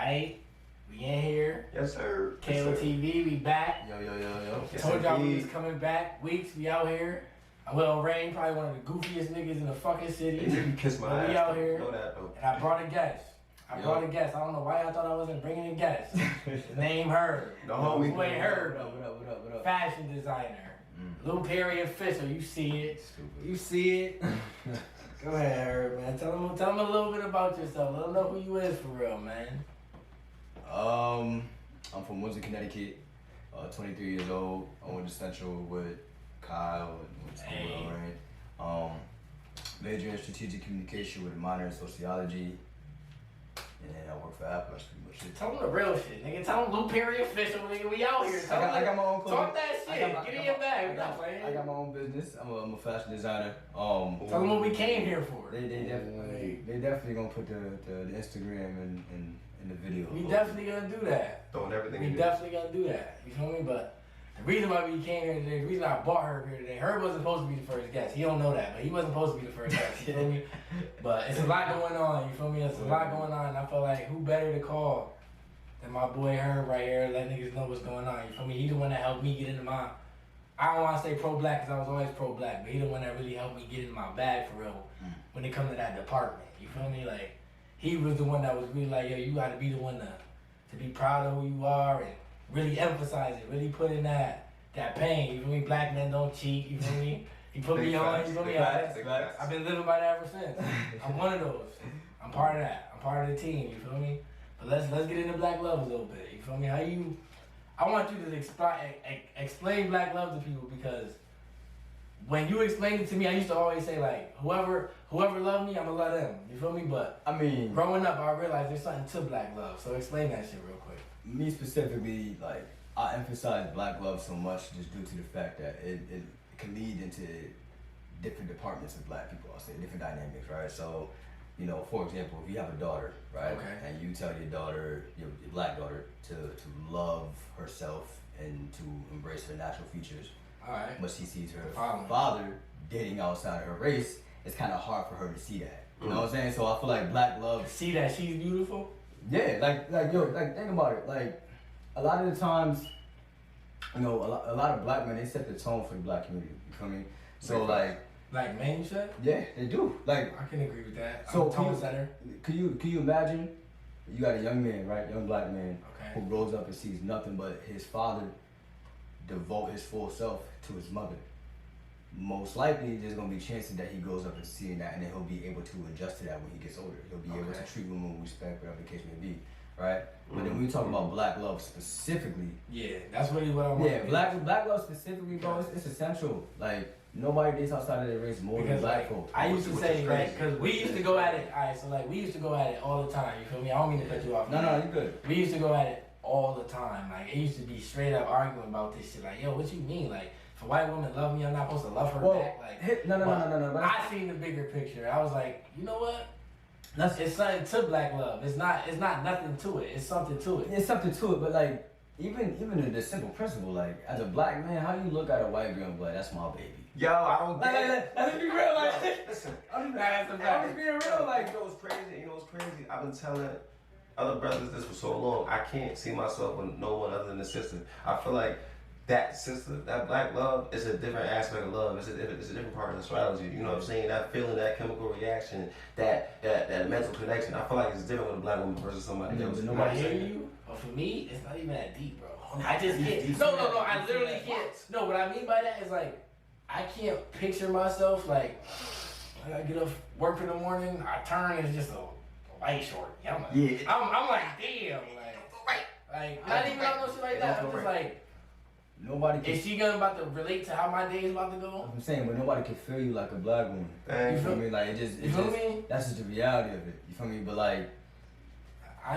Alright, we in here. Yes, sir. KOTV, we back. Yo. Yes, Told y'all we indeed. was coming back. Weeks, we out here. Will Rain, probably one of the goofiest niggas in the fucking city. You kiss my But ass. we out though. here. Know that though. And I brought a guest. I don't know why I thought I wasn't bringing a guest. His name Herb. The homie. Boy Herb. What up? Fashion designer. Lil Perry official. You see it. Stupid. You see it. Go ahead, Herb, man. Tell him a little bit about yourself. Let him know who you is for real, man. I'm from Windsor, Connecticut. 23 years old. I went to Central with Kyle and went to school with Rain. Major in strategic communication with a minor in sociology. And then I work for Apple. That's pretty much it. Tell him the real shit, nigga. Tell him Lil Perry official, nigga. We out here. I got my own clothing. Talk that shit. Get in your bag. We not playing. I got my own business. I'm a fashion designer. Tell them what we came here for. They definitely gonna put the Instagram in the video. We definitely gonna do that. Throwing everything We in definitely gonna do that. You feel me? But the reason why we came here today, the reason I brought Herb here today, Herb wasn't supposed to be the first guest. He don't know that, but he wasn't supposed to be the first guest. You feel me? But it's a lot going on. You feel me? It's a lot going on. And I feel like who better to call than my boy Herb right here, let niggas know what's going on. You feel me? He the one that helped me get into my. I don't want to say pro-black because I was always pro-black, but he the one that really helped me get in my bag for real when it comes to that department. You feel me? Like, he was the one that was really like, yo, you got to be the one to be proud of who you are and really emphasize it, really put in that pain. You feel me? Black men don't cheat. You feel me? He put me on. You feel me? I've been living by that ever since. I'm one of those. I'm part of that. I'm part of the team. You feel me? But let's get into black love a little bit. You feel me? I want you to explain black love to people because when you explained it to me, I used to always say like, whoever loved me, I'ma love them. You feel me? But I mean, growing up, I realized there's something to black love. So explain that shit real quick. me specifically, like I emphasize black love so much just due to the fact that it can lead into different departments of black people. I'll say different dynamics, right? So, you know, for example, if you have a daughter, right, and you tell your daughter, your black daughter, to love herself and to embrace her natural features, Alright. but she sees her father dating outside her race, it's kind of hard for her to see that. You know what I'm saying? So I feel like black love. See that she's beautiful? Yeah, like yo, like think about it. Like a lot of the times, you know, a lot of black men, they set the tone for the black community. You feel me? So like men, you said? yeah, they do. Like I can agree with that. so I'm a tone setter. Can you imagine? You got a young man, right? Young black man Okay. who grows up and sees nothing but his father devote his full self to his mother. Most likely, there's gonna be chances that he grows up and seeing that, and then he'll be able to adjust to that when he gets older. He'll be able to treat women with respect, whatever the case may be, right? But then when we talk about black love specifically, Yeah, that's really what I want. yeah, black love specifically, bro, it's essential. Like nobody dates outside of their race more than black folk. I used to say like, cause we used to go at it. Alright, so like we used to go at it all the time. You feel me? I don't mean to cut you off. No, you good. We used to go at it all the time. Like it used to be straight up arguing about this shit. Like, yo, what you mean? Like, if a white woman love me, I'm not supposed to love her back. Like, no. I seen the bigger picture. I was like, you know what? It's something to black love. It's not nothing to it. It's something to it. It's something to it, but like even the simple principle, like as a black man, how you look at a white girl and be like, that's my baby. Yo, I don't get it. Let's be real, like Listen, I'm just being real, like you know what's crazy? You know what's crazy? I've been telling other brothers this for so long. I can't see myself with no one other than the sister. I feel like that sister, that black love, is a different aspect of love. It's a different part of astrology. You know what I'm saying? That feeling, that chemical reaction, that mental connection. I feel like it's different with a black woman versus somebody else. I hear you, but for me, it's not even that deep, bro. I just can't. No. I literally can't. No, what I mean by that is like, I can't picture myself like, I get up, work in the morning, I turn, it's just a white short. I'm like, I'm like, damn, like not even on no shit like that. I'm just like, nobody can. Is she about to relate to how my day is about to go? I'm saying, but nobody can feel you like a black woman. You feel me? Like you feel me? That's just the reality of it. You feel me? But like,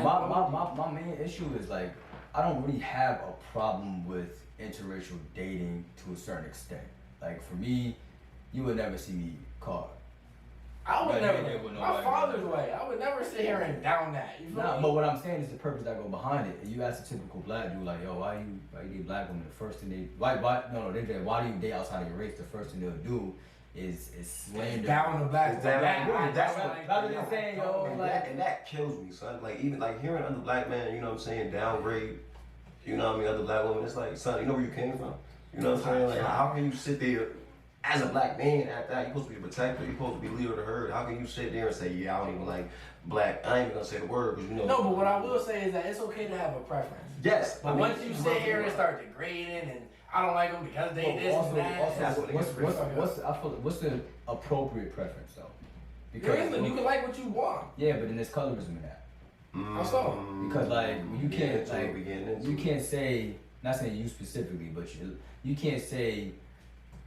my main issue is like, I don't really have a problem with interracial dating to a certain extent. Like for me, you would never see me caught. I would never. My father's way. I would never sit here and down that. You feel me? But what I'm saying is the purpose that go behind it. And you ask a typical black dude like, yo, why you date black women? The first thing why do you date outside of your race? The first thing they'll do is slander. Down the black. It's down black. the black. That's Like, what I'm saying, yo. And that kills me, son. Like even like hearing other black men, you know what I'm saying, downgrade, you know what I mean, other black women. It's like, son, you know where you came from. You know what I'm saying? Like how can you sit there as a black man at that? You're supposed to be a protector. You're supposed to be leader of the herd. How can you sit there and say, yeah, I don't even like black? I ain't even gonna say the word because you know. No, but what I will say is that it's okay to have a preference. Yes, But once you sit here and start degrading and I don't like them because they this and that. that's what it is. What's the appropriate preference though? You can like what you want. Yeah, but then there's colorism in that. How so? Because like you can't you can't say, not saying you specifically, but you can't say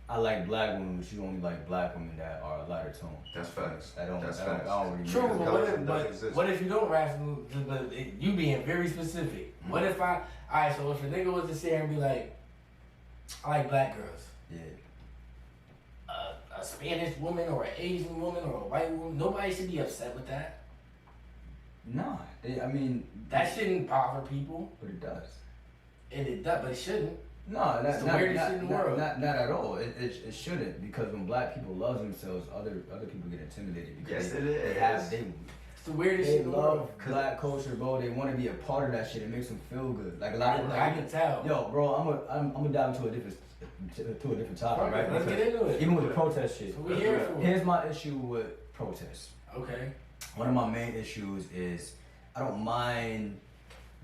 I like black women, but you only like black women that are a lighter tone. That's facts. I don't That's really True, mean but what if you don't rational? But you being very specific. What if alright, so if a nigga was to sit here and be like, I like black girls. Yeah. A Spanish woman or an Asian woman or a white woman, nobody should be upset with that. Nah, I mean That shouldn't bother people. but it does. It does, but it shouldn't. No, It's the weirdest shit in the world. Not at all. It shouldn't, because when black people love themselves, other people get intimidated because Yes, they It's the weirdest they shit in the world. love black culture, bro. They want to be a part of that shit. It makes them feel good. Like a lot of I can tell. Yo, bro, I'm gonna dive into a different topic, right? Let's get into it. Even with the protest shit. So we here for it. Here's my issue with protests. Okay. One of my main issues is I don't mind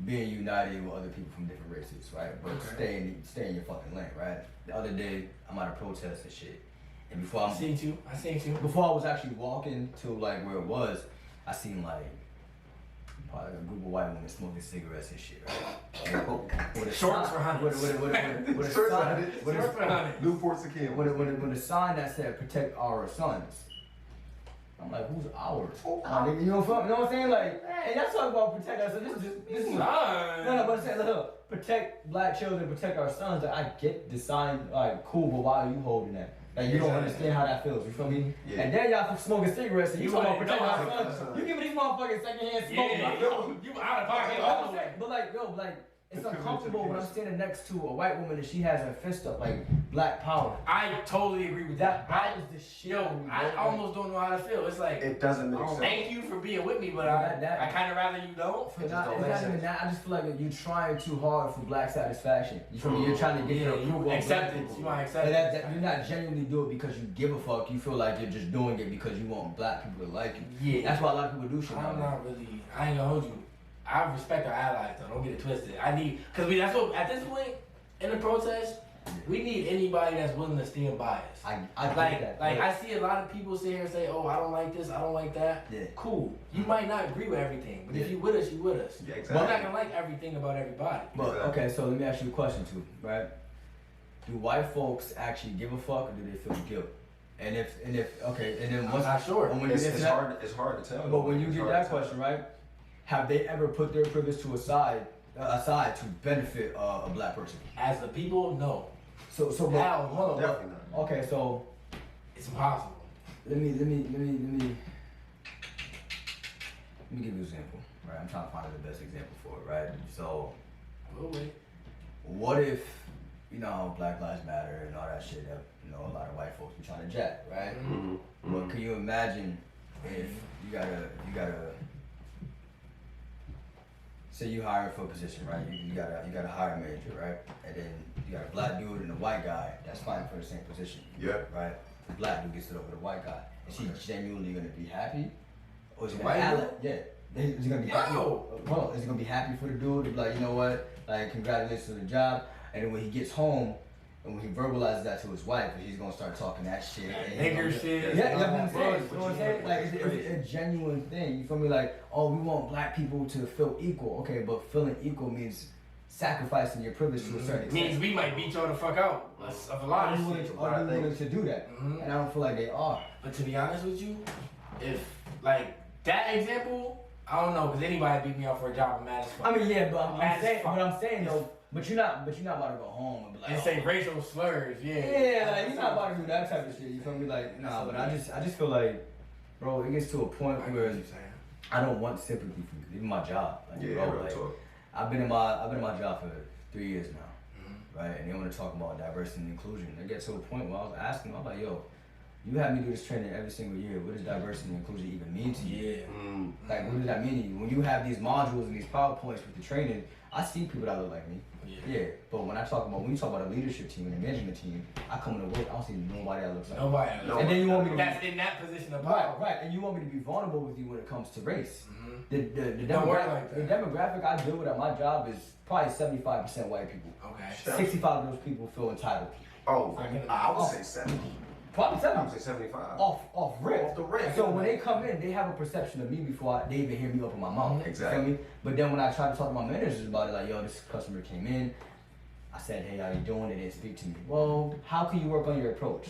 being united with other people from different races, right? But Okay. stay in your fucking lane, right? The other day I'm at a protest and shit, and before I seen you. before I was actually walking to like where it was, I seen like probably a group of white women smoking cigarettes and shit, right? And with a Shorts sign- for hundreds. with a Shorts for sign- hundreds. with a- Shorts for hundreds. Newport's a kid. with a sign that said "Protect our sons." I'm like, who's ours? You know what I'm saying? Like, hey, y'all talking about protect us. So this is no, but I'm saying, look, protect black children, protect our sons. Like, I get the sign, like, cool, but why are you holding that? Like, you don't understand how that feels. You feel me? Yeah. And then y'all smoking cigarettes, and you talking about protect our know. sons. You giving these motherfuckers secondhand smoke. Yeah, you out of pocket all the way. But like, yo, like, it's uncomfortable when I'm standing next to a white woman and she has her fist up like black power. I totally agree with that. That is the shit. Yo, I almost don't know how to feel. It's like, It doesn't make sense. thank you for being with me, but That- I kind of rather you don't. It's just don't make not even sense. that. I just feel like you're trying too hard for black satisfaction. You feel me? You're trying to get your approval. of black Acceptance. people. You want acceptance. And that you're not genuinely do it because you give a fuck. You feel like you're just doing it because you want black people to like you. Yeah. That's why a lot of people do shit. I'm nowadays. not really. I ain't gonna hold you. I respect our allies though. Don't get it twisted. That's what at this point in the protest, we need anybody that's willing to stand by us. I get that. I see a lot of people sit here and say, "Oh, I don't like this. I don't like that." Yeah. Cool. You might not agree with everything, but if Yeah. you with us, you with us. Yeah, We're exactly. not gonna like everything about everybody. But okay, so let me ask you a question too, right? Do white folks actually give a fuck, or do they feel guilt? And if okay, and then I'm once not sure. and when you It's, get to it's that, hard. It's hard to tell. but when you It's get hard that to tell. question right, have they ever put their privilege aside to benefit a black person? As the people, no. So Hell, hold on. Definitely not. Okay, so It's impossible. let me give you an example. Right, I'm trying to find the best example for it. Right, so We'll wait. what if Black Lives Matter and all that shit that a lot of white folks be trying to jack, right? Mhm. But can you imagine if you gotta say you hiring for a position, right? You gotta hire a manager, right? And then you got a black dude and a white guy that's fighting for the same position. Yeah. Right? The black dude gets it over the white guy. Is he genuinely gonna be happy? Or is he White gonna dude? Yeah. Is he gonna be happy? No. Well, is he gonna be happy for the dude? To be like, you know what? Like, congratulations on the job. And then when he gets home, and when he verbalizes that to his wife, he's gonna start talking that shit. And he's Nigger gonna- shit. Yeah, you know what I'm Bro, saying? You know what I'm saying? Like, it's a genuine thing. You feel me? Like, oh, we want black people to feel equal. Okay, but feeling equal means sacrificing your privilege to a certain It means extent. we might beat y'all the fuck out of a lot Are of you willing shit. to, are you willing to do that? Mhm. And I don't feel like they are. But to be honest with you, if like that example, I don't know, because anybody beat me up for a job, I'm mad as fuck. I mean, yeah, but I'm Mad as saying, fuck. but I'm saying though, but you're not about to go home and be like, and say racial slurs, yeah. yeah, like you're not about to do that type of shit. You feel me? Like, nah, but I just feel like, bro, it gets to a point I get where what you're saying. I don't want sympathy from you. Even my job, like, Yeah, bro, real like, talk. I've been in my job for 3 years now, right? And they want to talk about diversity and inclusion. They get to a point where I was asking them, I'm like, yo, you have me do this training every single year. What does diversity and inclusion even mean to you? Yeah. Like, what does that mean to you? When you have these modules and these PowerPoints with the training, I see people that look like me. Yeah. But when you talk about a leadership team and a management team, I come into work, I don't see nobody that looks like me. Nobody. And then you want me to that's in that position of power. Right. And you want me to be vulnerable with you when it comes to race. Mm-hmm. The demographic I deal with at my job is probably 75% white people. Okay. 65 of those people feel entitled. Oh, I would say 70. Probably I 70. would say 75. Off rip. Off the rip. So when they come in, they have a perception of me before they even hear me open my mouth. Exactly. You feel me? But then when I try to talk to my managers about it, like, yo, this customer came in, I said, hey, how you doing? They didn't speak to me. Well, how can you work on your approach?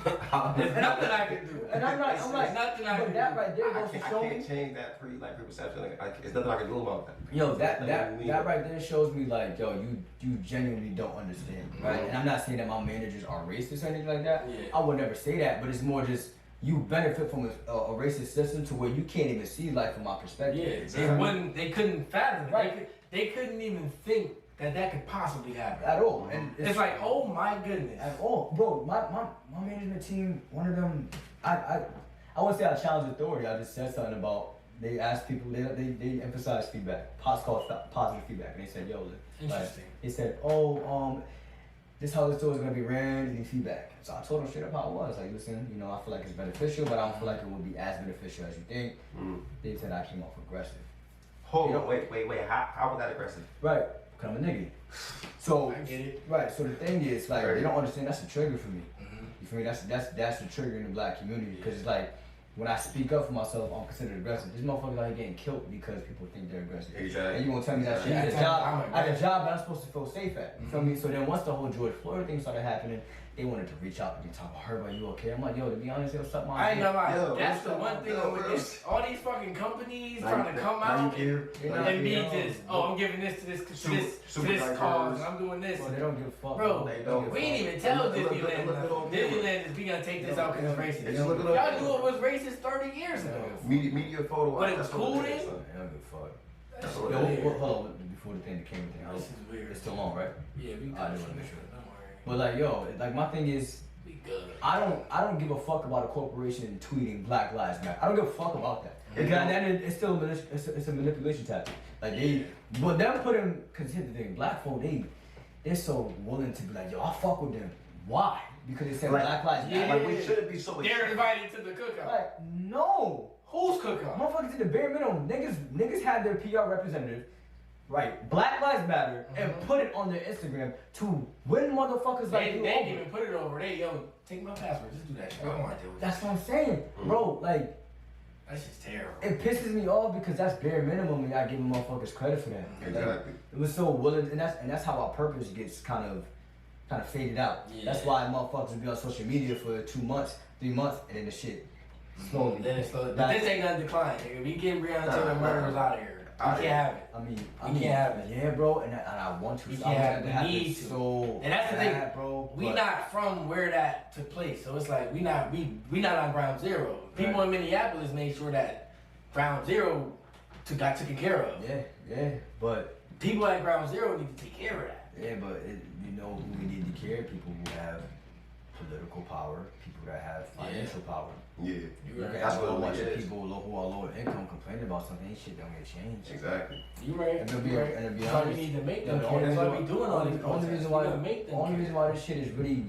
There's nothing I can do. And I'm like, nothing I can but that do. right there goes to show I me. can't change that pre-perception. There's nothing I can do about that. Yo, that right there shows me like, yo, you genuinely don't understand, right? And I'm not saying that my managers are racist or anything like that. Yeah. I would never say that, but it's more just you benefit from a racist system to where you can't even see life from my perspective. Yeah, Exactly. they couldn't fathom it. Right. They couldn't even think that could possibly happen. At all. And It's like, oh my goodness. at all, bro. My management team, one of them, I wouldn't say I challenged authority. I just said something about they asked people, they emphasize feedback, positive feedback, and they said, yo, Interesting. Like, they said, oh, this how the store is gonna be ran. Any feedback? So I told them straight up how it was. Like, listen, you know, I feel like it's beneficial, but I don't feel like it would be as beneficial as you think. They said I came off aggressive. Hold on, wait. How was that aggressive? Right, because I'm a nigga. So I get it. right. So the thing is, like, Right. they don't understand that's a trigger for me. Mm-hmm. You feel me? That's the trigger in the black community because it's like when I speak up for myself, I'm considered aggressive. This motherfucker out here getting killed because people think they're aggressive. Exactly. And you gonna tell me that shit at a job that I'm supposed to feel safe at. You feel me? So then once the whole George Floyd thing started happening, they wanted to reach out to me, talk about her, are you okay? I'm like, yo, to be honest, yo, suck my I ain't gonna lie. Yo, That's the yo, one thing yo, with yo. this. All these fucking companies Now trying you- to come now out you care. and be just, I'm giving this to this Super cause, and I'm doing this. Well, they don't give a fuck. Bro, They don't. we ain't even tell Look, Disneyland. look, Disneyland is we gonna take this out because it's racist. Just look it up. Y'all knew it was racist 30 years ago. Media photo. But it was that's what cool it is, then? son. They don't give a fuck. That's what Yo, it is. hold on, before the thing became a thing, This is weird. it's still on, right? Yeah, we good. I just wanna make sure. Don't worry. But like, yo, like my thing is, We good. I don't give a fuck about a corporation tweeting Black Lives Matter. I don't give a fuck about that. It Because don't. then it's still it's a manipulation tactic. Like but them putting, cause here's the thing, black folk they're so willing to be like, yo, I fuck with them. Why? Because they said Like, Black Lives yeah. Matter. Like we shouldn't be so. They're invited to the cookout. Like no, Who's cookout? motherfuckers did the bare minimum. Niggas had their PR representative. Right, Black Lives Matter, and put it on their Instagram to win motherfuckers like They you didn't over. even put it over. Yo, take my password. Just do that shit. I don't want to deal with That's what I'm saying, bro. Like. That's just terrible. It pisses me off because that's bare minimum, and I give motherfuckers credit for that. Like, Exactly. it was so willing, and that's how our purpose gets kind of faded out. Yeah. That's why motherfuckers be on social media for 2 months, 3 months, and then the shit slowly. Then it's slowly. But Like, this ain't gonna decline, nigga. We get Breonna Taylor murderers out of here. We Out can't of here. have it. I mean, We can't have it. Yeah, bro, and I want to. We So can't I have want it. that to We happen need to. so And that's the thing. bad, bro. We but- not from where that took place, so it's like we not on ground zero. People in Minneapolis made sure that ground zero got taken care of. Yeah, but People at ground zero need to take care of that. yeah, but you know who we need to care? People who have political power, people that have financial power. Yeah. You right. That's what a it bunch of is. people who are lower income complaining about something, ain't shit don't get changed. Exactly. You right. And to be, You right. and to be That's why we honest, need to make the them. only That's why reason we doing all these the only protests. reason We why gotta make them. only reason why this shit is really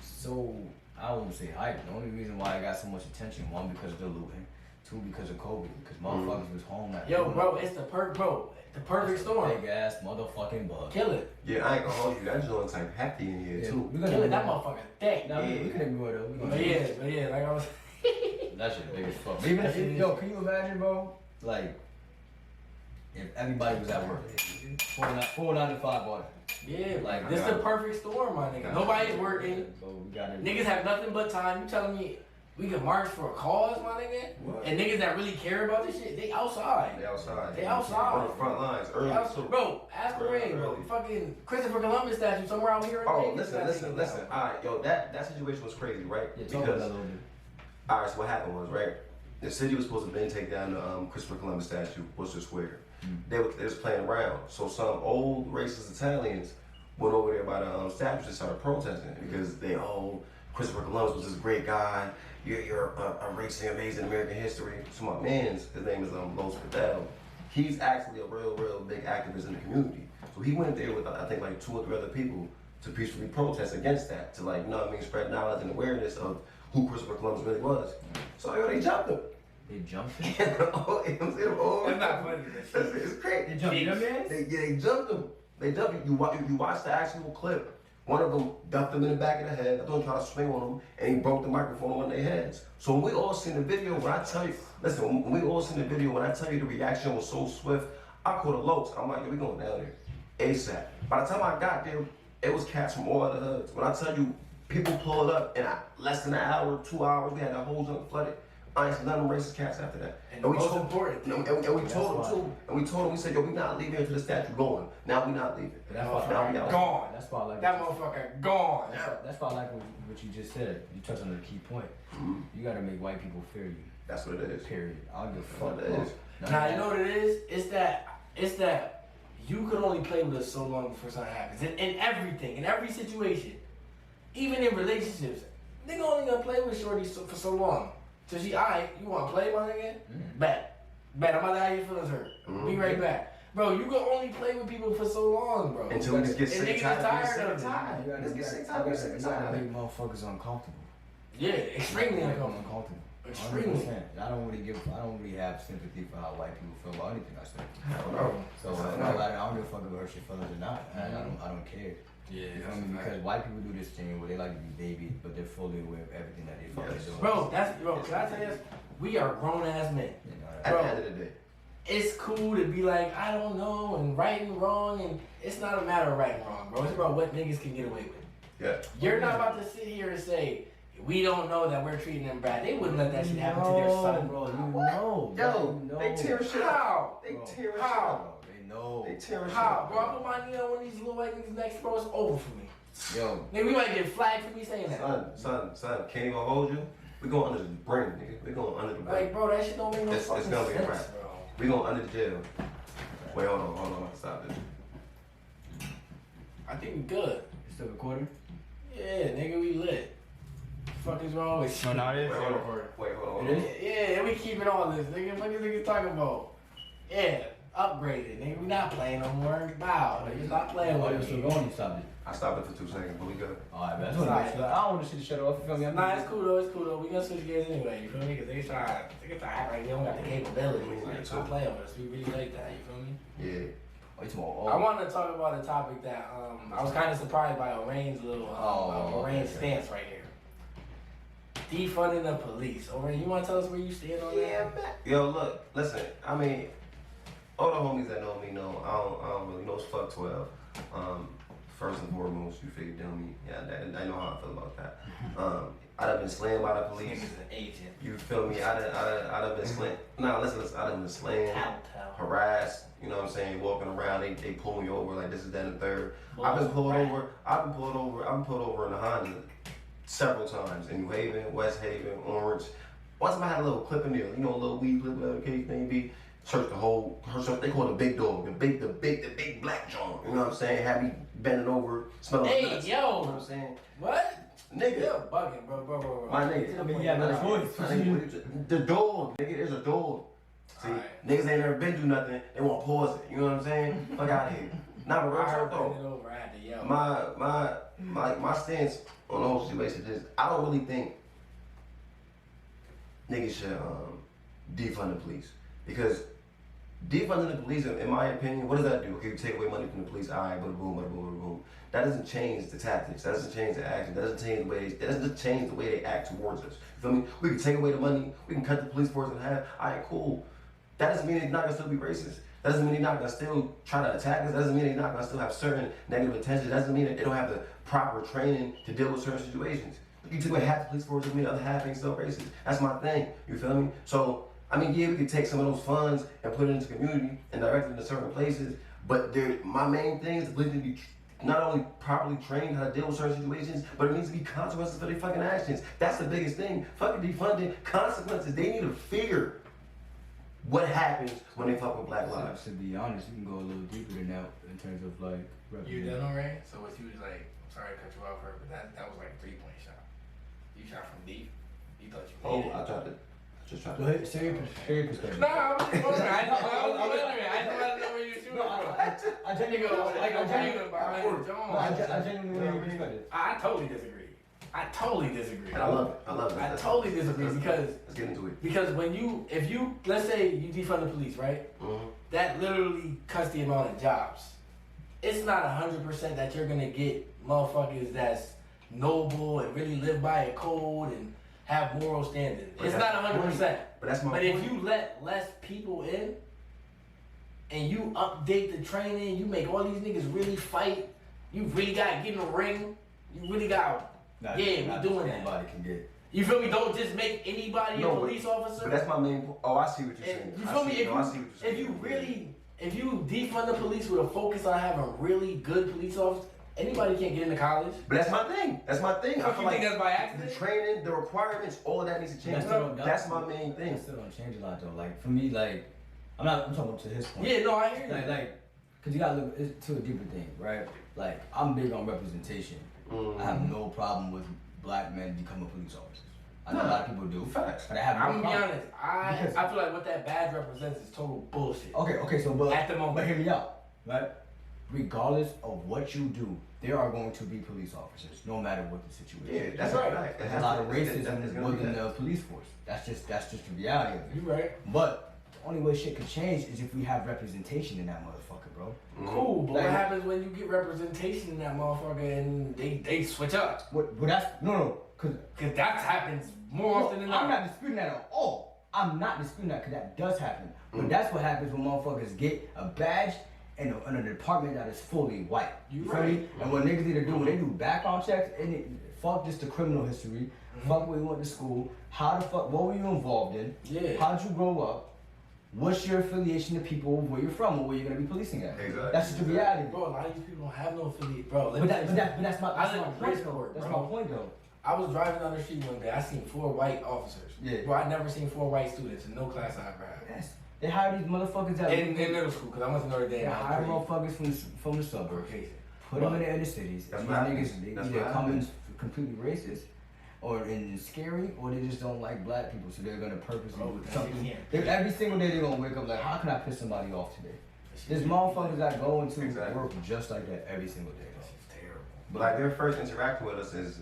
so, I won't say hype. The only reason why I got so much attention, one, because of the looting, two, because of COVID, because motherfuckers was home at Yo, bro, it's the perfect storm. Big ass motherfucking bug. Kill it. Yeah, I ain't gonna hold you. That joint's like hefty in here Yeah, too. we gonna Kill it. That ignore- motherfucker thick. Nah, Yeah. we can ignore it though. We But gonna- yeah, like I was. That shit big as fuck. But even if, yo, can you imagine, bro? Like, if everybody was at work, 4 9 to 5 on it. Yeah, Like, like this the perfect storm, my nigga. Nobody's working. So we got it. Niggas have nothing but time. You telling me we can march for a cause, my nigga? What? And niggas that really care about this shit, they outside. They outside. They outside. On the front lines early too. Bro, ask Ray, bro. Early. Fucking Christopher Columbus statue somewhere out here. in Oh, Vegas listen. All right, yo, that situation was crazy, right? Yeah, talk about Because that a little bit. all right, so what happened was, right? The city was supposed to then take down the Christopher Columbus statue, Worcester Square. They was playing around, so some old racist Italians went over there by the statue and started protesting because they Christopher Columbus was this great guy. You're a racist amazing American history. So my man's, his name is Los Fidel. He's actually a real big activist in the community. So he went there with, I think, like 2 or 3 other people to peacefully protest against that, to like, you know what I mean, spread knowledge and awareness of who Christopher Columbus really was. So they jumped him. They jumped him? That's not funny. It's crazy. They jumped him, man? They jumped him. They jumped him. You watch the actual clip. One of them ducked him in the back of the head. The other one tried to swing on him, and he broke the microphone on one of their heads. So when we all seen the video, when I tell you, listen, when we all seen the video, when I tell you the reaction was so swift, I called the Lokes. I'm like, yo, we going down there ASAP. By the time I got there, it was cats from all other hoods. When I tell you, people pulled up in less than an hour, 2 hours, we had that whole junk flooded. I ain't seen none of them racist cats after that. And we told them, we said, yo, we not leaving until the statue going. Now we not leaving. That's Now we out. Gone. That's why I like that motherfucker gone. That's why I like what you just said. You touched on the key point. Mm-hmm. You gotta make white people fear you. That's what it is. Period. I don't give a fuck. That's what it is. Now you know what it is? It's that you could only play with us so long before something happens. In everything, in every situation, even in relationships, nigga only gonna play with shorty for so long. So she, alright, you wanna play, my nigga? Bet, I'm about to have your feelings hurt. Be right back. Bro, you can only play with people for so long, bro. Until we get sick tired of it. You gotta make motherfuckers uncomfortable. Yeah, extremely uncomfortable. Extremely. 100%. I don't really have sympathy for how white people feel about anything I say. No. So I don't give a fuck if it hurts your feelings or not. I don't care. Yeah, you know what I mean? Because white people do this thing where they like to be babies, but they're fully aware of everything that they fucking doing. Bro, can I tell you this? We are grown ass men. You know, At the end of the day. It's cool to be like, I don't know, and right and wrong, and it's not a matter of right and wrong, bro. It's about what niggas can get away with. Yeah. You're not about to sit here and say, we don't know that we're treating them bad. They wouldn't let that shit happen to their son. Bro, you know. They tear shit How? They tear shit How? up. They know. They tear shit How? up. Bro, I put my knee on one of these little white niggas next, bro, it's over for me. Yo. Nigga, we might get flagged for me saying that. Son, can't even hold you. We going under the brain, nigga. We going under the brain. Like, bro, that shit don't make no fucking It's gonna be sense, a wrap. bro. We going under the jail. Wait, hold on. Stop this. I think we good. You still recording? Yeah, nigga, we lit. Fuck is wrong with you? No, not it. Wait, hold on. It is? Yeah, we keeping all this, nigga. What you niggas talking about? Yeah, upgraded, nigga. We not playing no more. Bow, nigga. Stop playing with You're us. still going, you stopped it. I stopped it for 2 seconds, but we good. Alright, man. I don't want to see the shut off. You feel me? Nah, it's cool though. We gonna switch gears anyway. You feel me? Cause they try to act like they don't got the capabilities. Like, stop playing with us. We really like that. You feel me? Yeah. I want to talk about a topic that I was kind of surprised by Oraine's little Oraine's stance right here. Defunding the police. Oraine, you want to tell us where you stand on that? Yeah, man. Yo, look, listen. I mean, all the homies that know me know I don't really know. It's fuck 12. First and foremost, you figured me. Yeah, I know how I feel about that. I done been slammed by the police. Nigga's an agent. You feel me? I done been slammed. Nah, listen, I done been slammed, harassed. You know what I'm saying? Walking around, they pull me over like this is that and the third. I've been pulled over in a Honda several times in New Haven, West Haven, Orange. Once I had a little clip in there, you know, a little weed clip, whatever the case may be. Search the whole, they call it the big dog, the big black John. You know what I'm saying? Had me bending over, smelling like nuts. Yo. You know what I'm saying? What? Nigga. You're bugging, bro. My nigga. I mean, yeah, but voice. The dog, nigga, there's a dog. See, right. Niggas ain't never been through nothing. They want to pause it. You know what I'm saying? Fuck out of here. Nah, but real talk though. I had to yell. My stance on the whole situation is I don't really think niggas should defund the police, because defunding the police, in my opinion, what does that do? Okay, you take away money from the police, all right, bada boom, bada boom, bada boom. That doesn't change the tactics. That doesn't change the action. That doesn't change the way they act towards us. You feel me? We can take away the money. We can cut the police force in half. All right, cool. That doesn't mean they're not gonna still be racist. That doesn't mean they're not gonna still try to attack us. That doesn't mean they're not gonna still have certain negative intentions. That doesn't mean that they don't have the proper training to deal with certain situations. You take away half the police force, doesn't mean the other half ain't still racist. That's my thing. You feel me? So, I mean, yeah, we could take some of those funds and put it into the community and direct it into certain places, but my main thing is the police need to be not only properly trained how to deal with certain situations, but it needs to be consequences for their fucking actions. That's the biggest thing. Fucking defunding, consequences. They need to figure what happens when they fuck with black lives. To be honest, you can go a little deeper than that in terms of like. You done already? So what you was like? I'm sorry to cut you off, her, but that was like a 3-point shot. You shot from deep. You thought you Oh, made it. I just tried Go to. ahead, say your perspective. Nah, I was just wondering. I just wanted to know where you shooting from. I genuinely I genuinely want to respect it. I totally disagree. I totally disagree. And I love it. I love it. I totally disagree because Let's get into it. because if you let's say you defund the police, right? Mm-hmm. That literally cuts the amount of jobs. It's not 100% that you're gonna get motherfuckers that's noble and really live by a code and have moral standing. But It's that's not my 100%. point. But that's my But point. if you let less people in and you update the training, you make all these niggas really fight. You really gotta get in the ring. You really got. Not We just doing that. anybody can get. You feel me? Don't just make anybody a No, police officer. But that's my main point. Oh, I see what you're saying. You feel me? If If you defund the police with a focus on having really good police officers, anybody can't get into college. But that's my thing. That's my thing. I You feel think like that's by the accident? training, the requirements, all of that needs to change. That's my main thing. That still don't change a lot though. Like for me, like I'm talking to his point. Yeah, no, I hear you. Like, cause you gotta look to a deeper thing, right? Like I'm big on representation. Mm-hmm. I have no problem with black men becoming police officers. I know a lot of people do. Facts. But I have no I'm gonna be problem. honest. I feel like what that badge represents is total bullshit. Okay, so but At the moment. but hear me out, right? Regardless of what you do, there are going to be police officers, no matter what the situation. Yeah, that's right. right. There's a lot of racism within the police force. That's just the reality of it. You right. But the only way shit could change is if we have representation in that motherfucker, bro. Cool, but Like- what happens when you get representation in that motherfucker and they switch up? But that's no, cause That happens more often than I'm not. not disputing that at all. I'm not disputing that because that does happen. Mm. But that's what happens when motherfuckers get a badge in a department that is fully white. You feel right. me? And what niggas need to do when they do background checks, fuck just the criminal history, fuck where you went to school, what were you involved in, Yeah. how'd you grow up, what's your affiliation to people where you're from or where you're gonna be policing at. Exactly. That's just the reality. Bro, a lot of these people don't have no affiliate, bro. But that's my I live in point Bridgeport, though. That's bro. my point though. I was driving down the street one day. I seen 4 white officers. Yeah. Bro, I never seen 4 white students in no class I ever had. Yes. They hire these motherfuckers that In middle school, because I went to Notre they Dame. hire motherfuckers from the suburbs. Caucasian. Put them in the inner cities. That's And what these happens. niggas, they That's either what come in happens. completely racist or in scary, or they just don't like black people, so they're gonna purposely Bro, do that's something. it. Every single day they're gonna wake up like, how can I piss somebody off today? There's motherfuckers that go into Exactly. work just like that every single day. This is terrible. But like their first interaction with us is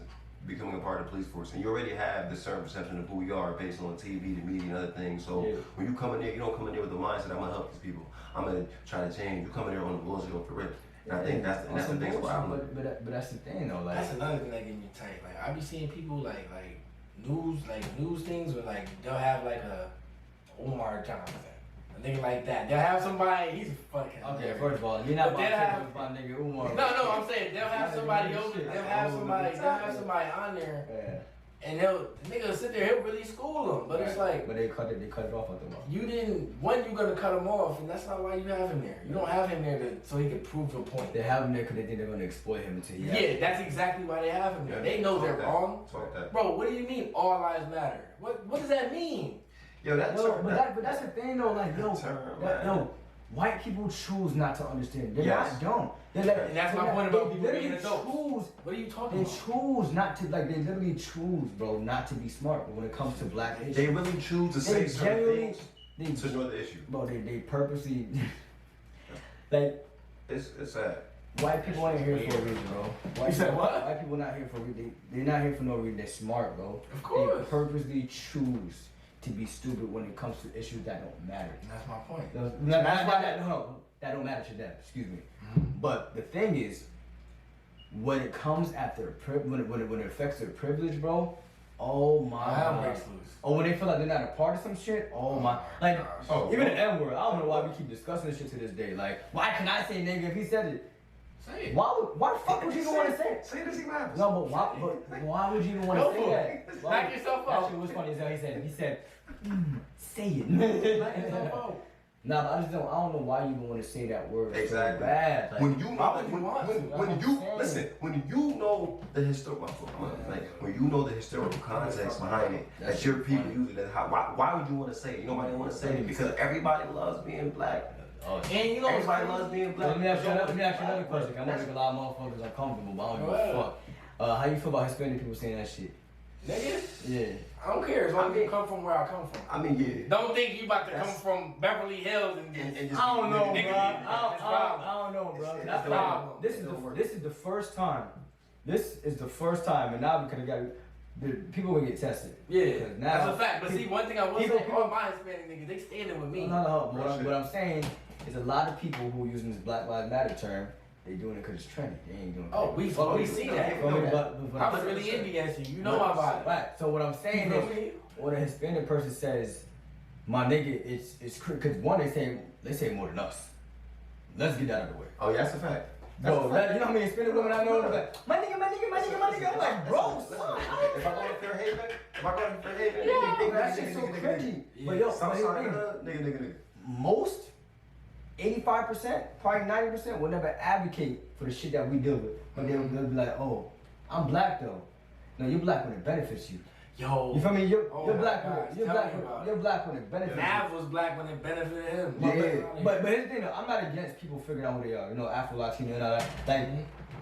becoming a part of the police force, and you already have this certain perception of who we are based on TV, the media, and other things. So Yeah. when you come in there, you don't come in there with the mindset I'm gonna help these people. I'm gonna try to change. You come in there on the bullshit off the rip. And I think that's the biggest problem. But that's the thing though, like That's another thing that get me tight. Like I be seeing people like news things where like they'll have like a Omar Johnson, a nigga like that. They'll have somebody. He's fucking. okay, first of all, you're not But they'll about to have- with my nigga Umar. No, I'm saying they'll have somebody over. Shit. They'll have somebody on there, Yeah. and the nigga will sit there. He'll really school them, but it's like. But they cut it off at the moment. You didn't. When you gonna cut him off, and that's not why you have him there. You don't have him there so he can prove a point. They have him there because they think they're gonna exploit him until he Yeah, that's exactly why they have him there. They know they're wrong. Talk that. Bro, what do you mean all lives matter? What does that mean? Yo, that Yo, term, but that's the thing though, like yo, white people choose not to understand. They're Yes. not dumb. They're like, And that's my point about people being literally adults. choose. What are you talking They about? choose not to like. They literally choose, bro, not to be smart. But when it comes to black issues, they really choose to say certain genuinely, things to know the issue. bro, they purposely like It's sad. white people ain't here for a reason, bro. White You said people- what? White people not here for a reason. They're not here for no reason. They're smart, bro. Of course. They purposely choose to be stupid when it comes to issues that don't matter. And that's my point. No, that don't matter to them. Excuse me. But the thing is, when it comes at their when it affects their privilege, bro. Oh my My arm god. breaks loose. Oh, when they feel like they're not a part of some shit. Oh my. Like even the N word. I don't know why we keep discussing this shit to this day. Like, why can I say nigga if he said it? Say it. Why the fuck would you even want to say it? Say it as he matters. No, but why would you even want to Go say for that? it. Why Knock would- yourself That out. shit was funny as hell. He said, say it. Knock yourself out. Nah, but I don't know why you even want to say that word. Exactly. So bad. Like, When you know, why would you want to? when That's you what I'm listen, saying. when you know the historical, like when you know the historical context behind it, that your people use it, why would you want to say it? Nobody want to say it because everybody loves being black. oh, And you know what's Everybody crazy? loves being So black. let me ask you another question. I'm gonna make a lot of motherfuckers uncomfortable, but I don't give a fuck. How you feel about Hispanic people saying that shit? Nigga, Yeah. I don't care as long as you come from where I come from. I mean, yeah. Don't think you about to come from Beverly Hills and just I don't know, nigga, bro. nigga, I don't know, bro. It's That's the like, problem. this is the first time. This is the first time, and now we could have got people will get tested. Yeah, now, that's a fact. But see, one thing I will say, people- all my Hispanic niggas, they standing with me. No. What I'm saying is a lot of people who are using this Black Lives Matter term, they doing it because it's trendy. They ain't doing it. Oh, we see that. I was really envy at you. You know my body. Right. So what I'm saying You feel is, me? when a Hispanic person says, "My nigga," it's because one they say more than us. Let's get that out of the way. Oh, yeah, that's a fact. Bro, you know how many Hispanic women I know? They're like, my nigga. I'm like, bro, son. If I go to Fairhaven, Yeah, that shit's so cringy. But yo, nigga. most 85%, probably 90% will never advocate for the shit that we deal with. But they'll be like, oh, I'm black though. No, you're black when it benefits you. Yo. You feel me? You're Oh black my when gosh, you're tell black me when about you're black when it benefits Nav was black when it benefited him. you. Yeah, but here's the thing though, I'm not against people figuring out who they are. You know, Afro Latino and all that. Like,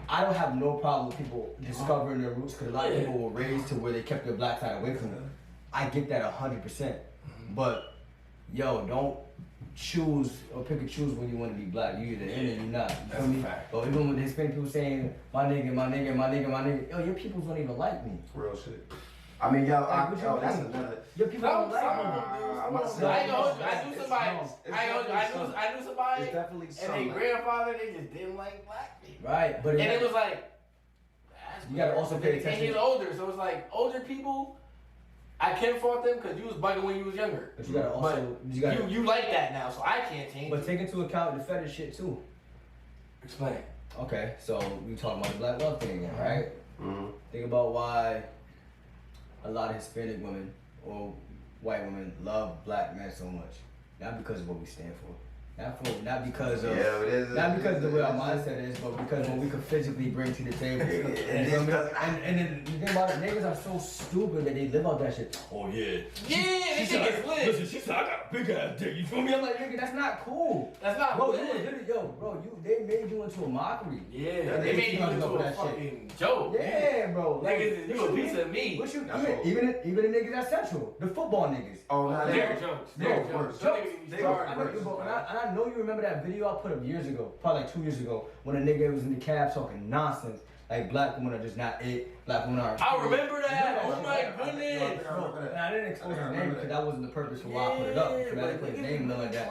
I don't have no problem with people discovering their roots because a lot of people were raised to where they kept their black side away from them. I get that 100%. But yo, don't choose or pick and choose when you want to be black. You either in or you not. You That's feel a me? fact. But even with the Hispanic people saying my nigga, yo, your peoples don't even like me. Real shit. I mean, yo, that's another. Your people don't like me. I'm about to say, I ain't gonna hold you. I knew somebody. I knew somebody. It's definitely And something. their grandfather, they just didn't like black people. Right, but And it was like, you gotta also pay and attention. he's older, so it's like older people. I can't fault them because you was bugging when you was younger. But you gotta also you like that now, so I can't change. But take into account the fetish shit too. Explain. Okay, so we talking about the black love thing again, right? Mm-hmm. Think about why a lot of Hispanic women or white women love black men so much. Not because of what we stand for. Not because of not because of the way our mindset is, but because what we can physically bring to the table. And then you think about it, niggas are so stupid that they live out that shit. Oh yeah. Yeah, this shit gets lit. Listen, she said I got a big ass dick. You feel me? I'm like, nigga, that's not cool. That's not Bro, lit. you was literally, they made you into a mockery. Yeah, they made you into a fucking joke. Yeah, bro. Like, Niggas, you a piece of me. What you even the niggas at Central, the football niggas. Oh, no, They're jokes. They're jokes. Some niggas be starting. I know you remember that video I put up years ago, probably like 2 years ago, when a nigga was in the cab talking nonsense. Like black women are just not it. Black women are. I remember that. Oh my goodness. Bro, and I didn't expose his name because that wasn't the purpose for why I put it up. So I didn't put his name nothing like that.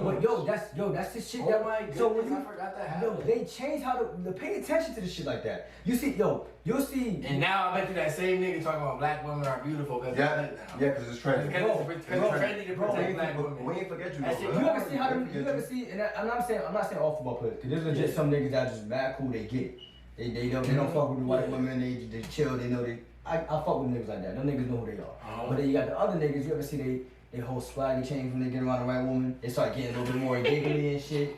But that's the shit. Oh my goodness, so when you, I forgot that happened. they changed how to pay attention to the shit like that. You see, you'll see. And now I bet you that same nigga talking about black women are beautiful because Yeah, because it's trendy. Because it's trendy to protect black women. We ain't forget you. You ever see how you ever see? And I'm not saying all football players, because there's legit some niggas that are just mad cool. They get it. They don't fuck with the white women. They chill. They know they. I fuck with niggas like that. Them niggas know who they are. But then you got the other niggas. You ever see they whole swaggy change when they get around the right woman? They start getting a little bit more giggly and shit.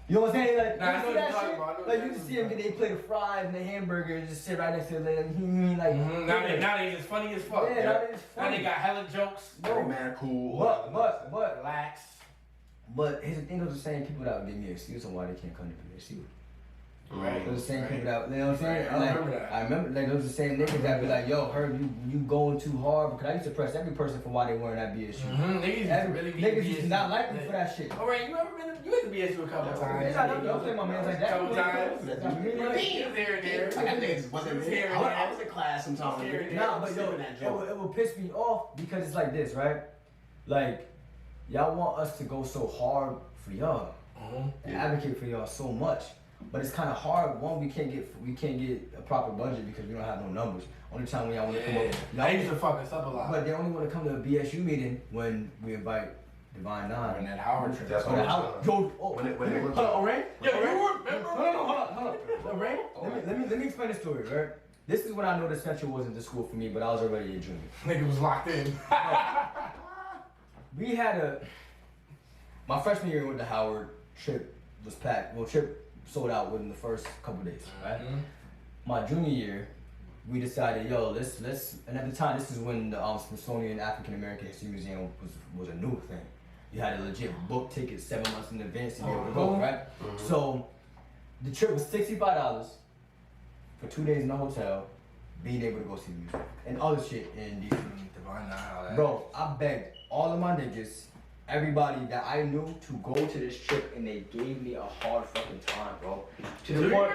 You know what I'm saying? Like, Nah, you see that shit? Like you just see them get they plate of fries and the hamburger and just sit right next to them. Like, now they just funny as fuck. Yeah, now they just funny. Now they got hella jokes. Bro, man, cool. But Relax. But here's the thing: those are the same people that would give me an excuse on why they can't come to PSU. Right. Those the same people that, you know what I'm saying? I remember that. I remember, like, those the same niggas that be like, yo, Herb, you going too hard. Because I used to press every person for why they wearing that BSU. Niggas used to not like me for that shit. Alright, you at the BSU a couple times. Yeah, don't play my man like that. Couple times. I got niggas wasn't there. I was in class sometimes. Nah, but yo, it will piss me off because it's like this, right? Like, y'all want us to go so hard for y'all and advocate for y'all so much. But it's kind of hard. One, we can't get a proper budget because we don't have no numbers. Only time when y'all want to come up, I used to fuck us up a lot. but they only want to come to a BSU meeting when we invite Divine Nine. And that Howard trip. That's Hold when it went. on, Ray. Yo, you remember? Hold on. Ray, let me explain the story, right? This is when I know the Central wasn't the school for me, but I was already a junior. Nigga was locked in. We had my freshman year with the Howard trip was packed. Well, trip sold out within the first couple days, right? My junior year, we decided, yo, let's, and at the time, this is when the Smithsonian African American History Museum was a new thing. You had a legit book ticket 7 months in advance to be able to go, right? So the trip was $65 for 2 days in a hotel, being able to go see the music and other shit in DC. Divine Nine, all that. Bro, I begged all of my niggas, everybody that I knew, to go to this trip, and they gave me a hard fucking time, bro. To the point.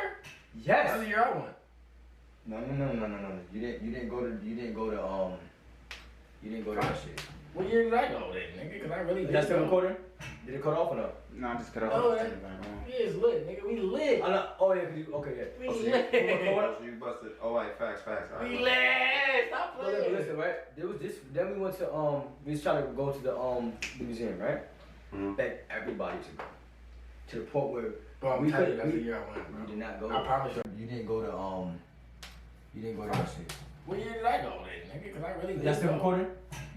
Yes. That's the year I went. No. You didn't go to that shit. What year did I go then, nigga? Cause I really did. That's still go. recording? Did it cut off or no? No, I just cut off. No, we is lit, nigga. We lit. Oh yeah, okay, yeah. We So lit. you busted. Oh, wait, facts. All right, We go. lit. Stop playing. Listen, right? There was this. Then we went to we was trying to go to the museum, right? Mhm. Begged everybody to go. To the point where Bro, I'm we telling you, could. that's the year I went, You bro. did not go. I promise you. You didn't go to that shit. What year did I go then, nigga? Cause I really did. That's still go. recording?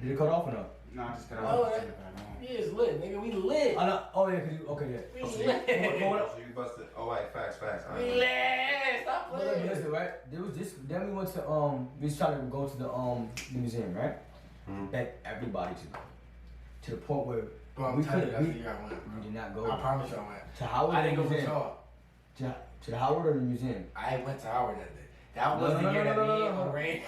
Did it cut off or no? No, I just cut Oh, off. We is lit, nigga. We lit. Oh yeah, okay, yeah. We So lit. you busted. Oh, wait, facts. All right, We go. lit. Stop But playing. listen, right? There was this. Then we went to we was trying to go to the museum, right? Mhm. Begged everybody to go. To the point where Bro, I'm we telling you, couldn't. that's the We year I went, you bro. did not go I promise you I went. to Howard I or didn't the go with museum. y'all. To the Howard or the museum. I went to Howard that day. That No, was no, the no, year no, that no, me no, and no. Lorraine.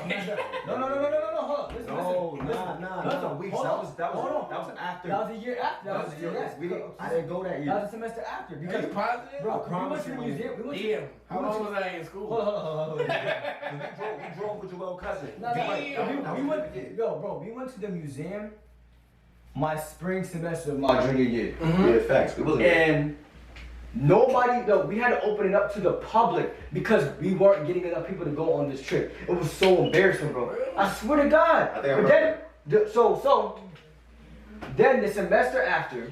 No, hold on. Listen, listen. Weeks. Hold on. That Hold on. was after. That was a year after. That was the year. I didn't go that That year. was a semester after. Are Because, you positive? bro, I we went promise to the you. museum. We went to. Damn. How long was I in school? Hold on. We drove with Joel's cousin. No, Damn. we went. Yo, bro, we went to the museum my spring semester of my junior year. Yeah, facts. It wasn't. And we had to open it up to the public because we weren't getting enough people to go on this trip. It was so embarrassing, bro. I swear to God. I think I But then the semester after,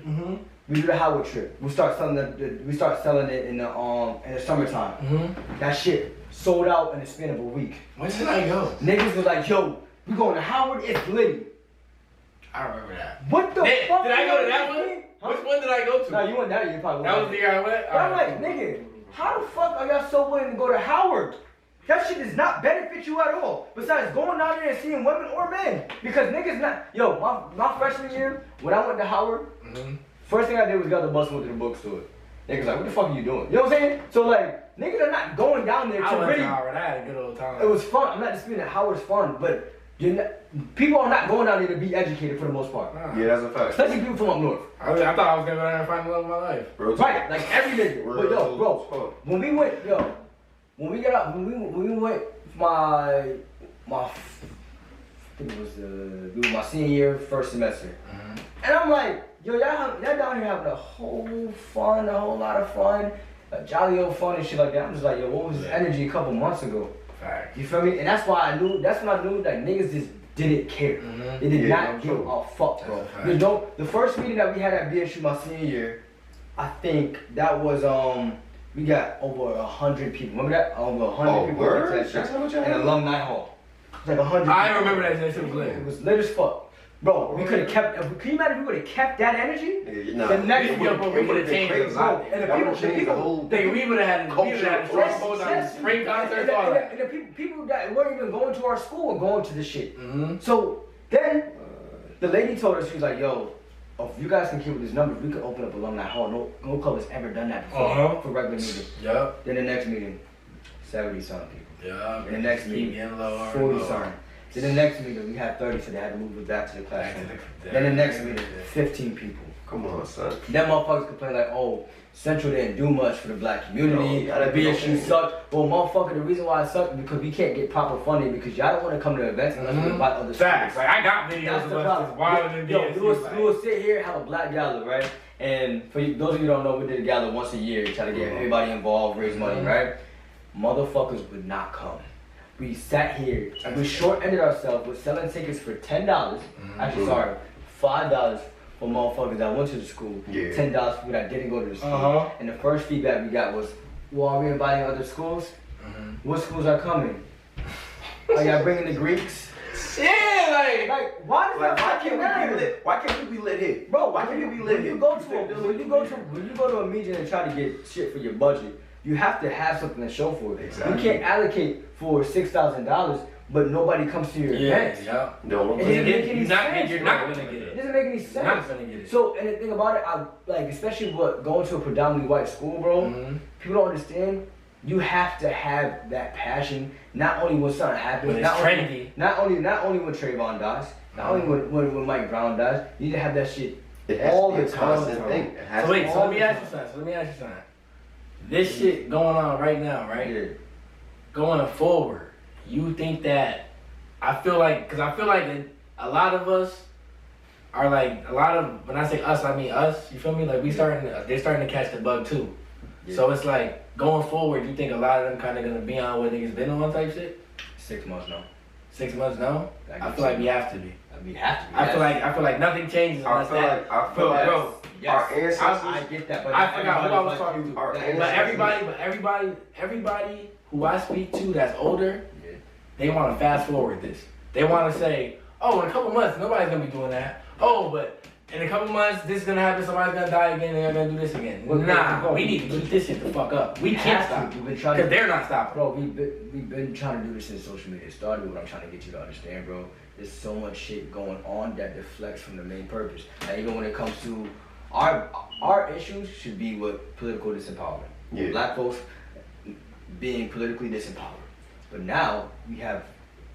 we do the Howard trip. We start selling it in the summertime. That shit sold out in the span of a week. When did I go? Niggas was like, yo, we going to Howard, it's lit. I remember that. What the Did fuck? I go to that one? Huh? Which one did I go to? No, you went that year, probably. That was the year I went? I'm like, nigga, how the fuck are y'all so willing to go to Howard? That shit does not benefit you at all. Besides going down there and seeing women or men. Because niggas not, yo, my freshman year, when I went to Howard, first thing I did was got the bus and went to the bookstore. Niggas like, what the fuck are you doing? You know what I'm saying? So like, niggas are not going down there I to went really, to Howard. I had a good old time. it was fun. I'm not disputing that Howard's fun, but people are not going down there to be educated for the most part. Yeah, that's a fact. Especially people from up north. I thought I was going to go down there and find the love of my life. Bro, Right, like every nigga. But yo, bro, when we went, when we went my I think it was my senior year, first semester. And I'm like, yo, y'all down here having a whole lot of fun, a jolly old fun and shit like that. I'm just like, yo, what was this energy a couple months ago? Fact. You feel me? And that's when I knew that niggas just didn't care. They did not give a fuck, bro. That's a fact. The first meeting that we had at BSU my senior year, I think that was we got over 100 people. Remember that? Over 100 people word? at that That's how much shit. I In had? alumni hall. It was like 100 I people. remember that shit was lit. It was lit as fuck. Bro, we could have kept, can you imagine if we would have kept that energy? Nah, The next it year, would've- we it would've could've been changed crazy. a lot. And the That would've people- changed the whole We would have had a strong hold on spring concerts, all that. And the people that weren't even going to our school were going to this shit. Mm-hmm. So then the lady told us, she was like, yo, if you guys can keep with this number, we could open up alumni hall. No club has ever done that before for regular meetings. Yup. Then the next meeting, 70-something people. Yup. And the next meeting, Getting lower. 40-something. Then the next meeting, we had 30, so they had to move it back to the classroom. Then the next meeting, 15 people. Come on, son. Then motherfuckers complain like, oh, Central didn't do much for the black community. No, The BSU sucked. Well, motherfucker, the reason why it sucked is because we can't get proper funding because y'all don't want to come to events unless we invite other Facts. students. Like I got videos That's of the us problem. just wilding in Yo, BSU. we will sit here and have a black gala, right? And for you, those of you who don't know, we did a gala once a year, try to get everybody involved, raise money, right? Motherfuckers would not come. We sat here and we short-ended ourselves with selling tickets for $10. Actually, sorry, $5 for motherfuckers that went to the school. Yeah. $10 for people that didn't go to the school. Uh-huh. And the first feedback we got was, well, are we inviting other schools? What schools are coming? Are y'all bringing the Greeks? Yeah, Like, why does Like, that why fucking can't we matter? be lit? Why can't we be lit here? Bro, Why can't we be lit when here? you go to a meeting and try to get shit for your budget, you have to have something to show for it. Exactly. You can't allocate for $6,000, but nobody comes to your event. Yeah. No, It doesn't make any You're not sense. you're bro. not gonna get It it. doesn't make any You're not sense. gonna get it. So, and the thing about it, I like, especially going to a predominantly white school, bro. People don't understand. you have to have that passion. Not only when something happens, When it's trendy. not only when Trayvon dies, not only when Mike Brown dies. You need to have that shit all the time. So wait, so let me ask you something. This shit going on right now, right? Yeah. Going forward, you think that I feel like a lot of us are like when I say us, I mean us. You feel me? Like they're starting to catch the bug too. Yeah. So it's like going forward, you think a lot of them kind of gonna be on what niggas been on type shit? 6 months now. 6 months now? I feel like we have to be. We have to be. I feel like nothing changes unless I feel like bro. Yes, our ancestors. I get that, but I forgot who I was talking to. But everybody who I speak to that's older, yeah. they want to fast forward this. They want to say, oh, in a couple months, nobody's gonna be doing that. Oh, but in a couple months, this is gonna happen. Somebody's gonna die again. They're gonna do this again. Nah, we need to keep this shit the fuck up. We can't stop because they're not stopping. Bro, we've been trying to do this since social media started. What I'm trying to get you to understand, bro, there's so much shit going on that deflects from the main purpose. And even when it comes to our issues, should be with political disempowerment. Yeah. Black folks being politically disempowered. But now we have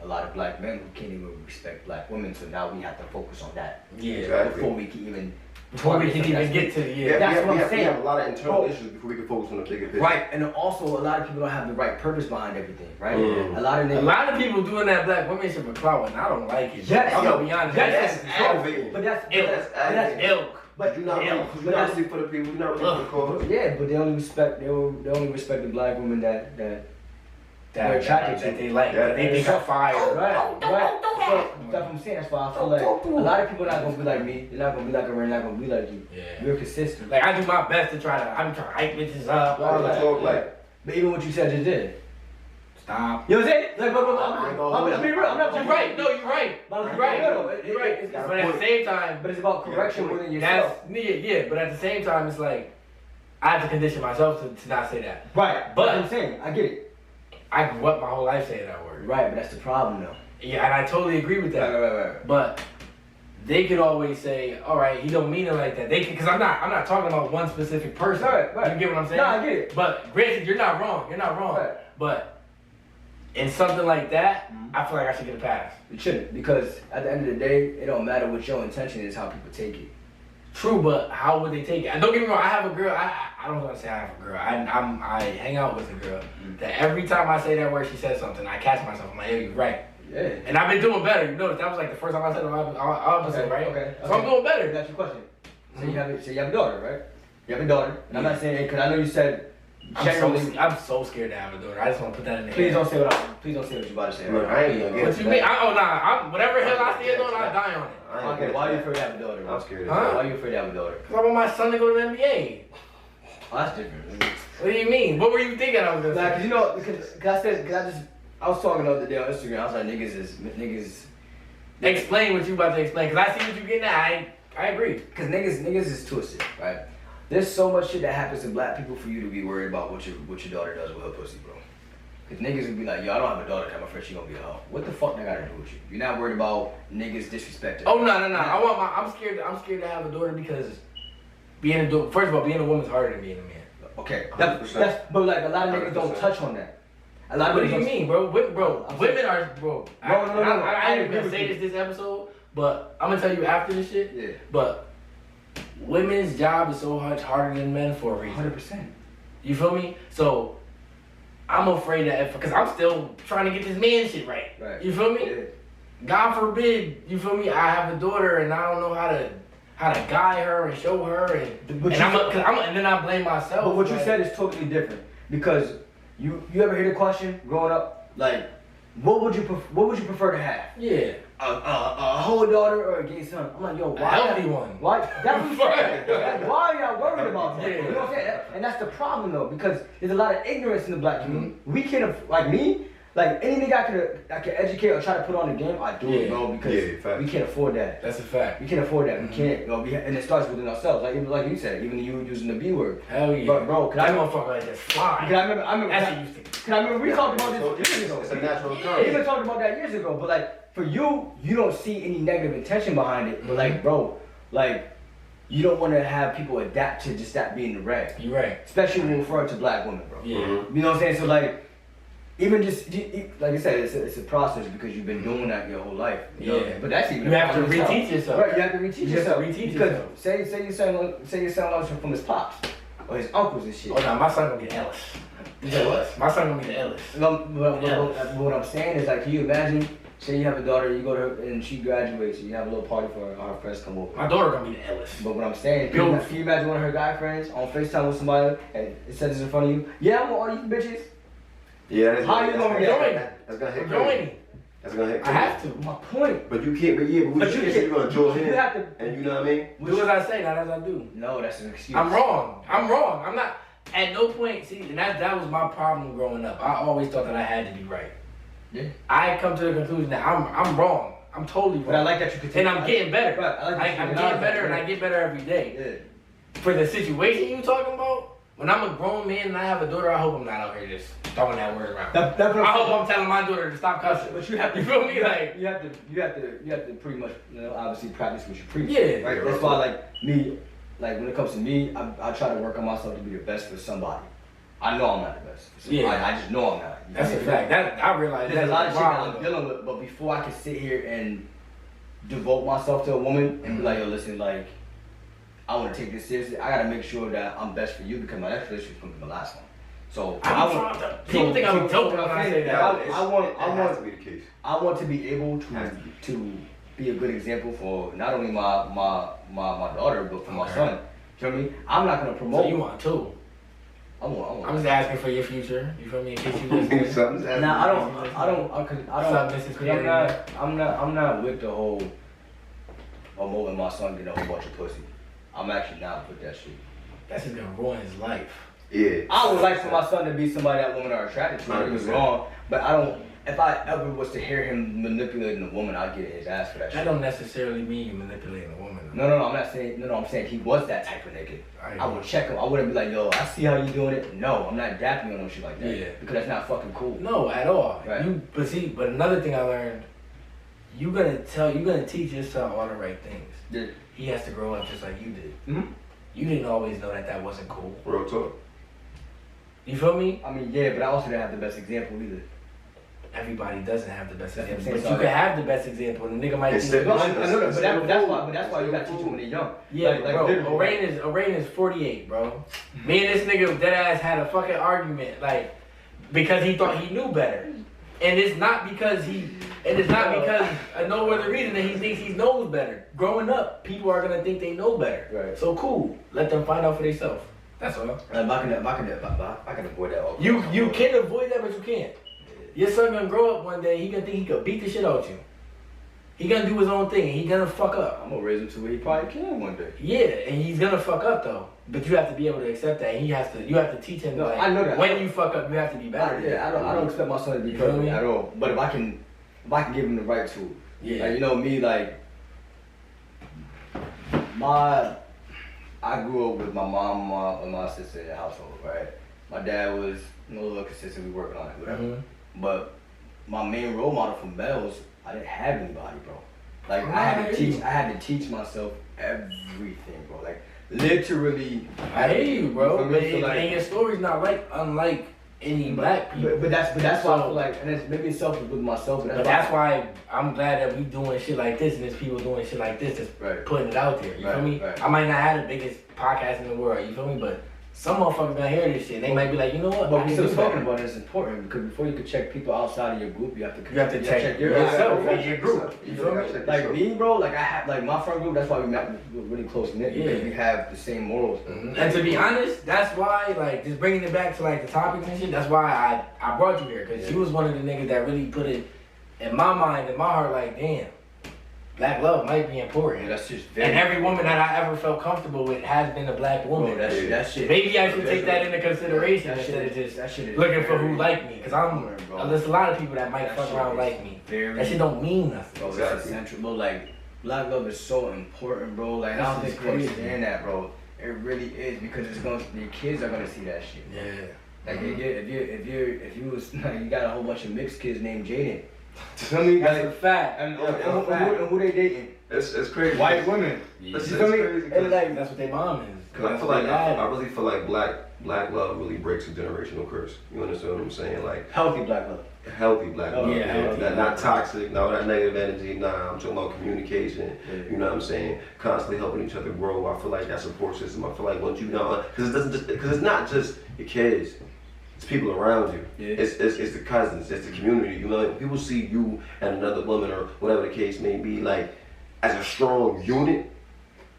a lot of black men who can't even respect black women, so now we have to focus on that. Yeah, exactly. Before we can even get to that's what I'm saying. We have a lot of internal issues before we can focus on the bigger picture. Right, and also a lot of people don't have the right purpose behind everything, right? Mm. A lot of people doing that black women shit for clout, and I don't like it. Yes, I'm gonna be honest. that's aggravating. But that's ilk. But you're not really for the people. You're not really for the cause. yeah, but they only respect the black women that they're attracted to. That they like. That they think are fire. Right. So that's what I'm saying. That's why I feel like a lot of people are not gonna be like me. They're not gonna be like a not gonna be like you. Yeah. We're consistent. Like I do my best to I'm trying to hype bitches up. All that. But even what you said just did. Stop. You know what I'm saying? Like, I'm being real. I'm not. You're right. No, you're right. You're right. You're right. But at the same time, but it's about correction within yourself. Yeah. But at the same time, it's like I have to condition myself to not say that. Right. But I'm saying, I get it. I grew up my whole life saying that word. Right, but that's the problem though. Yeah, and I totally agree with that. Right. But they could always say, all right, he don't mean it like that. They because I'm not talking about one specific person. Right. You get what I'm saying? No, I get it. But granted, you're not wrong. Right. But in something like that, I feel like I should get a pass. It shouldn't, because at the end of the day, it don't matter what your intention is, how people take it. True, but how would they take it? And don't get me wrong, I have a girl. I don't want to say I have a girl. I hang out with a girl that every time I say that word, she says something. I catch myself. I'm like, hey, you're right. Yeah. And I've been doing better. You notice that was like the first time I said it on episode, right? Okay. So I'm doing better. That's your question. So you have a daughter, right? You have a daughter. And I'm not saying, because I know you said generally. I'm so scared to have a daughter. I just want to put that in there. Please don't say what you're about to say. Look, I ain't gonna get What you mean? Whatever hell I stand on, I die on it. Okay, why are you afraid to have a daughter? I'm scared. Huh? Why are you afraid to have a daughter? Because I want my son to go to the NBA. Oh, that's different. What do you mean? What were you thinking I was gonna say? Cause you know, because I was talking the other day on Instagram. I was like, niggas. Explain what you about to explain, because I see what you're getting at. I agree. Because niggas is twisted, right? There's so much shit that happens to black people for you to be worried about what your daughter does with her pussy, bro. Because niggas would be like, yo, I don't have a daughter, I'm afraid she gonna be a hoe. What the fuck that gotta do with you? You're not worried about niggas disrespecting. Oh no. I'm scared to have a daughter because first of all, being a woman's harder than being a man. Okay, that's but like a lot of niggas don't touch on that. A lot of what do you mean, bro? Women are, bro. No. I ain't even gonna say this episode, but I'm gonna tell you after this shit. Yeah. But women's job is so much harder than men for a reason. 100%. You feel me? So I'm afraid that because I'm still trying to get this man shit right. Right. You feel me? Yeah. God forbid, you feel me? I have a daughter and I don't know how to guide her and show her and then I blame myself. But what you said is totally different, because you ever hear the question growing up, like, what would you prefer to have? Yeah. A whole daughter or a gay son? I'm like, yo, why? A healthy one. Why? That's what I'm saying. Why are y'all worried about that? Yeah. You know what I'm saying? And that's the problem though, because there's a lot of ignorance in the black community. We can't, like me, like any nigga I could educate or try to put on the game, I do it, bro, because we can't afford that. That's a fact. We can't afford that. We can't. You know, and it starts within ourselves. Like you said, even you using the B word. Hell yeah. But bro, that motherfucker like just fly. I remember we talked about this years ago. It's a natural occurrence. We even talked about that years ago. But like for you don't see any negative intention behind it. But like, bro, like you don't want to have people adapt to just that being the reg. You're right. Especially when referring to black women, bro. Yeah. You know what I'm saying? So like, even just like I said, it's a process because you've been doing that your whole life. You know? But that's even you have to reteach yourself. Right, you have to reteach yourself. Reteach because yourself. Say your son loves from his pops or his uncles and shit. Oh no, my son gonna be the illest. You said what? My son gonna be the illest. What I'm saying is like, can you imagine? Say you have a daughter, you go to her and she graduates, and you have a little party for her, her friends come over. My daughter gonna be the illest. But what I'm saying, can you imagine one of her guy friends on FaceTime with somebody and it says it's in front of you? Yeah, I want all these bitches. Yeah, that's how you gonna react? That's gonna hit crazy. That's gonna hit crazy. I have to. My point. But you can't. But you're gonna join in. Have to, and you know what I mean? Do as I say, not as I do. No, that's an excuse. I'm wrong. I'm not. At no point. See, and that was my problem growing up. I always thought that I had to be right. Yeah. I come to the conclusion that I'm wrong. I'm totally wrong. But I like that you continue. And I'm getting better. Right, I'm getting better, and I get better every day. Yeah. For the situation you talking about, when I'm a grown man and I have a daughter, I hope I'm not out here just throwing that word around. I hope I'm telling my daughter to stop cussing. But you have to, you feel me? Like you have to pretty much, obviously practice what you preach. Yeah. Right. That's why, like me, like when it comes to me, I try to work on myself to be the best for somebody. I know I'm not the best. Yeah. I just know I'm not. That's a fact. I realize there's that's a lot of shit that I'm though. dealing with, but before I can sit here and devote myself to a woman and be like, yo, listen, like, I want to take this seriously. I gotta make sure that I'm best for you because my next relationship is gonna be my last one. So people think I'm joking when I say that. I want to be the case. I want to be able to be a good example for not only my daughter but for my son. You know what I mean? I'm not gonna promote. So you want two? I'm just asking for your future. You feel me? In case you listen. Nah, I don't. I'm not with the whole promoting my son getting a whole bunch of pussy. I'm actually not with that shit. That's just gonna ruin his life. Yeah. I would like for my son to be somebody that women are attracted to. Don't get me wrong, but I don't. If I ever was to hear him manipulating a woman, I'd get his ass for that shit. That don't necessarily mean you manipulating a woman. No, I'm not saying. No, I'm saying he was that type of nigga. I would check him. I wouldn't be like, yo, I see how you doing it. No, I'm not dapping you on no shit like that. Yeah. Because that's not fucking cool. No, at all. Right. But another thing I learned, you're gonna teach your son all the right things. Yeah. He has to grow up just like you did. Mm-hmm. You didn't always know that wasn't cool. Real talk. You feel me? I mean, yeah, but I also didn't have the best example either. Everybody doesn't have the best example, but so you can have the best example. And the nigga might think. No, I know that, but that's why you gotta teach them when they're young. Yeah, bro. Orain is 48, bro. Me and this nigga dead ass had a fucking argument, like, because he thought he knew better, and it's not because no other reason that he thinks he knows better. Growing up, people are gonna think they know better. Right. So cool, let them find out for themselves. That's all. I can avoid that all. You can avoid that, but you can't. Your son gonna grow up one day, he gonna think he could beat the shit out you. He gonna do his own thing, and he gonna fuck up. I'm gonna raise him to where he probably can one day. Yeah, and he's gonna fuck up though. But you have to be able to accept that, and you have to teach him. No, like, I know that. When you fuck up, you have to be better. I don't expect my son to be perfect at all. But if I can give him the right tool. Yeah. Like, you know me, like I grew up with my mom and my sister in the household, right? My dad was a little consistent, we working on it, whatever. Mm-hmm. But my main role model for males, I didn't have anybody, bro. Like I had to teach myself everything, bro. Like literally. I hear you, bro. And your story's not unlike any black people. But that's why I feel like, and maybe it's selfish with myself, but that's why I'm glad that we doing shit like this, and there's people doing shit like this that's putting it out there. You feel me? Right. I might not have the biggest podcast in the world. You feel me? But some motherfuckers gonna hear this shit. They might be like, you know what? But we still talking about it. It's important because before you can check people outside of your group, you have to check yourself and your group. You feel me? Like me, bro. Like I have like my friend group. That's why we met. We're really close knit because we have the same morals. Mm-hmm. And to be honest, that's why like just bringing it back to like the topics and shit. That's why I brought you here because you was one of the niggas that really put it in my mind, in my heart. Like damn. Black love might be important. Yeah, that's just and every woman that I ever felt comfortable with has been a black woman. Bro, that shit. Maybe I should take that into consideration instead of just looking for who like me. Because there's a lot of people that might fuck around like me. That shit don't mean nothing. Bro, that's essential, bro. Like, black love is so important, bro. Like, I don't think people understand that, bro. It really is because your kids are gonna see that shit. Yeah. Like, if you was, you got a whole bunch of mixed kids named Jaden. You feel me? That's a Like, fact. and who they dating? It's crazy. White women. Yeah. You feel me? crazy And like, That's what their mom is. Cause I feel like I really feel like black love really breaks a generational curse. You understand what I'm saying? Like healthy black love. healthy black love. Yeah, healthy not black toxic, no that negative energy. Nah, I'm talking about communication. You know what I'm saying? Constantly helping each other grow. I feel like that support system. I feel like once you know, because it's not just your kids. It's people around you. Yeah. It's the cousins. It's the community. You know, like, people see you and another woman or whatever the case may be, like as a strong unit.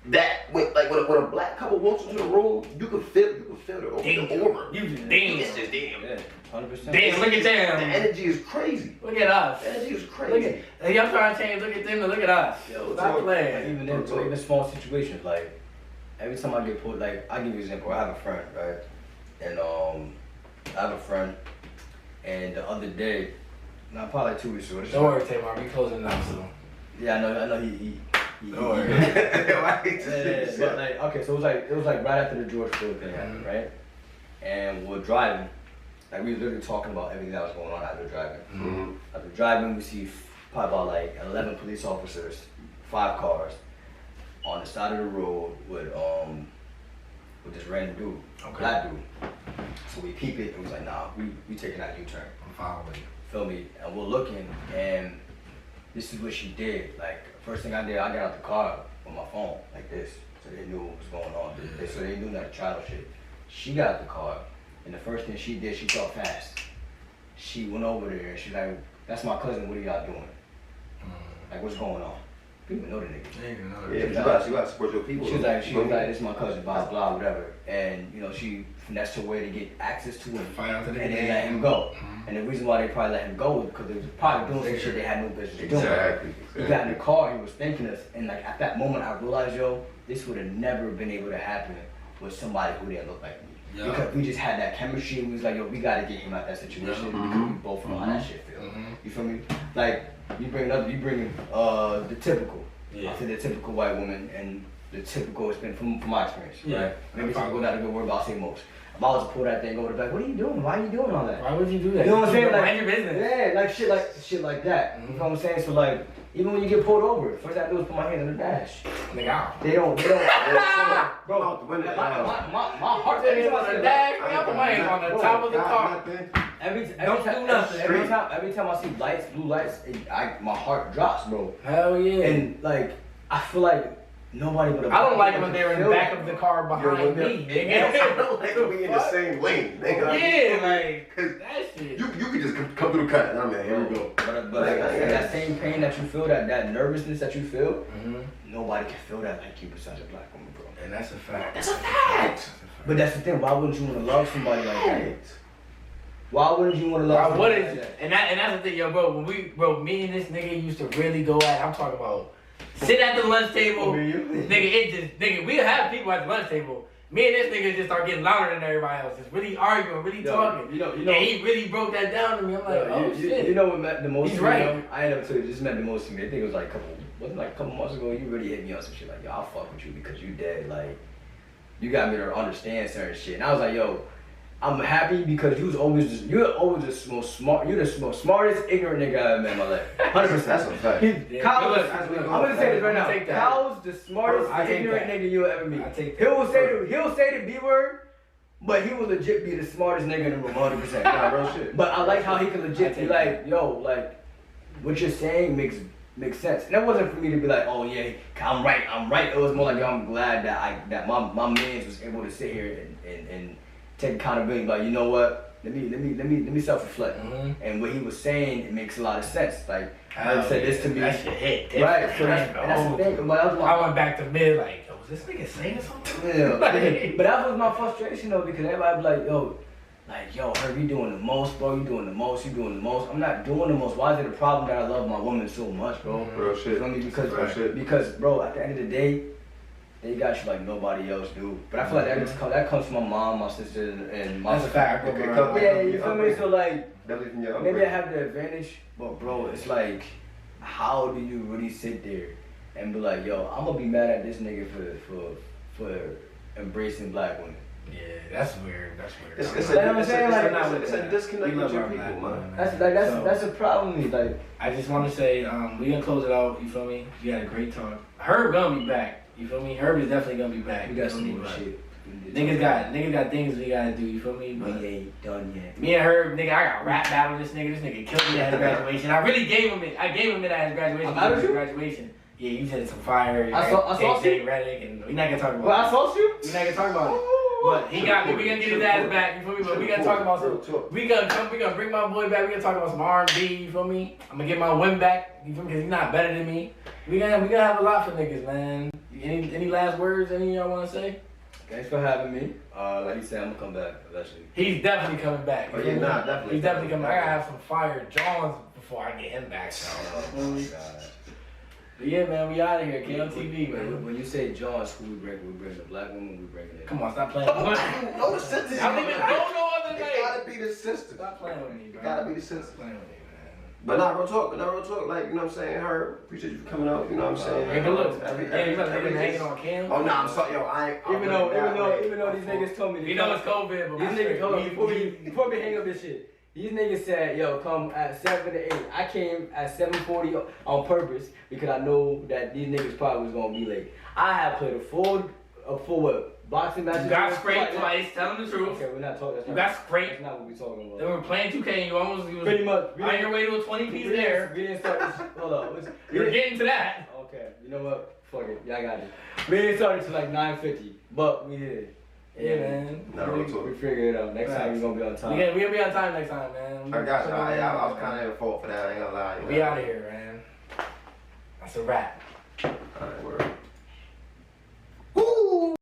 That when a black couple walks into the room, you can feel the aura. You just damn. It's just damn. Yeah, 100%. Damn, look at The them. energy is crazy. Look at us. The energy is Look crazy. at y'all trying to change. Look at them and look at us. Yo, Stop talk. playing. Like, even in even small situations, like every time I get pulled, like I give you an example. I have a friend, right, and I have a friend, and the other day, not probably like 2 weeks ago. Don't worry, Tamar. We closing now soon. Yeah, I know he Don't worry. but like, okay, so it was like right after the George Floyd thing happened, right? And we're driving, like we were literally talking about everything that was going on after driving. Mm-hmm. After driving, we see probably about like 11 police officers, 5 cars, on the side of the road with this random dude, black dude. So we peep it and was like, nah, we taking that U-turn. I'm following you. Feel me? And we're looking, and this is what she did. Like, first thing I did, I got out the car with my phone, like this, so they knew what was going on. So they knew that child shit. She got out the car, and the first thing she did, she felt fast. She went over there, and she's like, that's my cousin, what are y'all doing? Like, what's going on? People know the nigga. Yeah, you gotta support your people. She was like, this is my cousin, blah, blah, whatever. And, you know, she finessed her way to get access to him. Find out today. And they let him go. And the reason why they probably let him go was because they was probably doing some shit they had no business doing. Exactly. He got in the car, he was thanking us, and like at that moment I realized, yo, this would have never been able to happen with somebody who didn't look like me. Yeah. Because we just had that chemistry, we was like, yo, we gotta get him out that situation because we both know how that shit feel. You feel me? Like, you bring the typical. Yeah. I said the typical white woman and the typical, it's been from my experience, Yeah. right? Maybe typical not a good word, but I'll say most. If I was to pull that thing over the back, what are you doing? Why are you doing all that? Why would you do that? You know what I'm saying? Mind Like, your business. yeah, like shit like that. You know what I'm saying? So like, even when you get pulled over, first thing I do is put my hand on the dash. Nigga, out. They don't. Bro, Out the window. my heart Put your hands on the dash. I put my hands on the top of the car. Every time I see lights, blue lights, my heart drops, bro. Hell yeah. And like, I feel like nobody would have. I don't like it when they're in the back of the car behind me. I don't like we in the same lane. Nigga. Yeah, like that shit. You could just come through the cut. I mean, here we go. But like I said, that same pain that you feel, that nervousness that you feel, nobody can feel that like you besides a black woman, bro. And that's a fact. That's a fact. But that's the thing. Why wouldn't you want to love somebody like that? Why wouldn't you want to love Why somebody wouldn't like you? that? And that's the thing, yo, bro. Me and this nigga used to really go at. I'm talking about sit at the lunch table, nigga. We have people at the lunch table. Me and this nigga just start getting louder than everybody else. Just really arguing, really talking. You know, and he really broke that down to me. I'm like, shit. You know what meant the most He's to me? right. Though? I ain't never told you. This meant the most to me. I think it was like a couple months ago. You really hit me on some shit like, yo, I'll fuck with you because you dead. Like, you got me to understand certain shit. And I was like, yo, I'm happy because you're always the most smart. You're the most smartest ignorant nigga I ever met in my life. 100%. That's a fact. Kyle, I'm gonna say this right now. Kyle's the smartest ignorant nigga you'll ever meet. He'll say the B word, but he will legit be the smartest nigga in the room, 100%. Nah, real shit. But I like how he can legit be like, yo, like, what you're saying makes sense. And that wasn't for me to be like, oh yeah, I'm right. It was more like, yo, I'm glad that my man was able to sit here and take accountability. Like, you know what? Let me self-reflect. And what he was saying, it makes a lot of sense. Like, I said this to me. That shit hit. Right. So that's the thing. But I went back to mid like, yo, was this nigga saying something? Yeah. Like, But that was my frustration though, because everybody be like, yo, Herb, you doing the most, bro. You doing the most. I'm not doing the most. Why is it a problem that I love my woman so much, bro? Real shit. You feel me? Because, bro, at the end of the day, they got you like nobody else do. But I feel like that comes from my mom, my sister, and my. That's a fact. Yeah, you feel me? So like, Maybe maybe I have the advantage, but bro, it's like, how do you really sit there and be like, yo, I'm gonna be mad at this nigga for embracing black women? Yeah, that's weird. That's weird. It's a disconnect with your people, man. That's a problem with me. Like, I just want to say, we gonna close it out. You feel me? You had a great talk. Herb gonna be back. You feel me? Herb is definitely gonna be back. we got some more shit. Niggas got things we gotta do. You feel me? But we ain't done yet. me and Herb, nigga, I got rap battle this nigga. This nigga killed me at his graduation. I really gave him it. I gave him it at his graduation. How did you? Graduation. Yeah, you said some fire. I saw Jay Reddick, and we not gonna talk about. Well, I that. saw you. We not gonna talk about it. But he got me. We gonna get his ass back. You feel me? But we gonna talk about some. We gonna bring my boy back. We gonna talk about some R&B. You feel me? I'm gonna get my win back. You feel me? Cause he's not better than me. We gonna have a lot for niggas, man. Any last words? Any y'all wanna say? Thanks for having me. Like you said, I'm gonna come back eventually. He's definitely coming back. Oh, yeah, nah, definitely. He's definitely coming. I gotta have some fire Johns before I get him back. Oh my god. But yeah, man, we out of here. KOTV, man. When you say John's, who we bring the black woman, we bringing it. Come on, stop playing. No, the sisters. I don't know other It names. gotta be the sister. Stop playing with me, bro. It gotta be the sister. Stop playing with me, man. But not real talk. Like, you know what I'm saying? Her, appreciate you for coming out. You know what I'm saying? Hey, but look, Every you must have been day. hanging on cam. Oh, no, I'm sorry. Yo, I ain't. Even though these niggas told me to You know it's COVID, but these niggas, hold on, before we hang up this shit. These niggas said, yo, come at 7 to 8. I came at 7:40 on purpose because I know that these niggas probably was gonna be late. I have played a full what? Boxing match. You got scraped twice, tell them the truth. Okay, we're not talking. You got scraped. That's not what we're talking about. They were playing 2K and you was Pretty much. on your way to a 20-piece there. We didn't start this. Hold on. You're getting to that. Okay, you know what? Fuck it. Y'all got it. We didn't start until like 9:50, but we did. Yeah, man. We figured it out. Next time we're gonna be on time. We're gonna be on time next time, man. I got you. I was kind of at fault for that. I ain't gonna lie. We out of here, man. That's a wrap. All right, word.